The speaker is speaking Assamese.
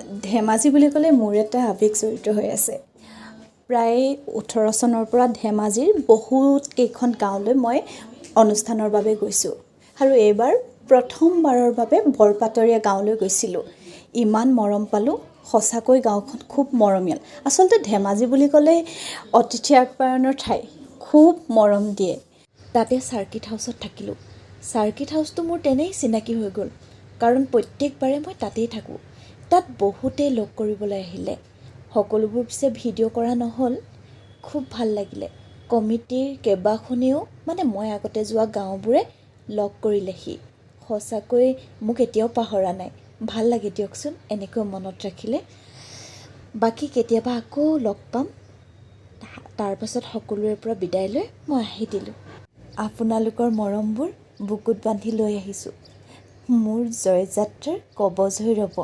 ধেমাজি বুলি ক'লে মোৰ এটা আৱেগ জড়িত হৈ আছে। প্ৰায় 18 চনৰ পৰা ধেমাজিৰ বহুত কেইখন গাঁৱলৈ মই অনুষ্ঠানৰ বাবে গৈছোঁ আৰু এইবাৰ প্ৰথমবাৰৰ বাবে বৰপাতৰীয়া গাঁৱলৈ গৈছিলোঁ। ইমান মৰম পালোঁ, সঁচাকৈ গাঁওখন খুব মৰমীয়াল। আচলতে ধেমাজি বুলি ক'লে অতিথি আপ্যায়নৰ ঠাই, খুব মৰম দিয়ে। তাতে চাৰ্কিট হাউচত থাকিলোঁ। চাৰ্কিট হাউচটো মোৰ তেনেই চিনাকি হৈ গ'ল, কাৰণ প্ৰত্যেকবাৰে মই তাতেই থাকোঁ। তাত বহুতেই লগ কৰিবলৈ আহিলে। সকলোবোৰ পিছে ভিডিঅ' কৰা নহ'ল। খুব ভাল লাগিলে। কমিটিৰ কেইবাখনেও মই আগতে যোৱা গাঁওবোৰে লগ কৰিলেহি। সঁচাকৈ মোক এতিয়াও পাহৰা নাই। ভাল লাগে দিয়কচোন এনেকৈ মনত ৰাখিলে। বাকী কেতিয়াবা আকৌ লগ পাম। তাৰপাছত সকলোৰে পৰা বিদায় লৈ মই আহি দিলোঁ। আপোনালোকৰ মৰমবোৰ বুকুত বান্ধি লৈ আহিছোঁ। মোৰ জয়যাত্ৰাৰ কবজ হৈ ৰ'ব।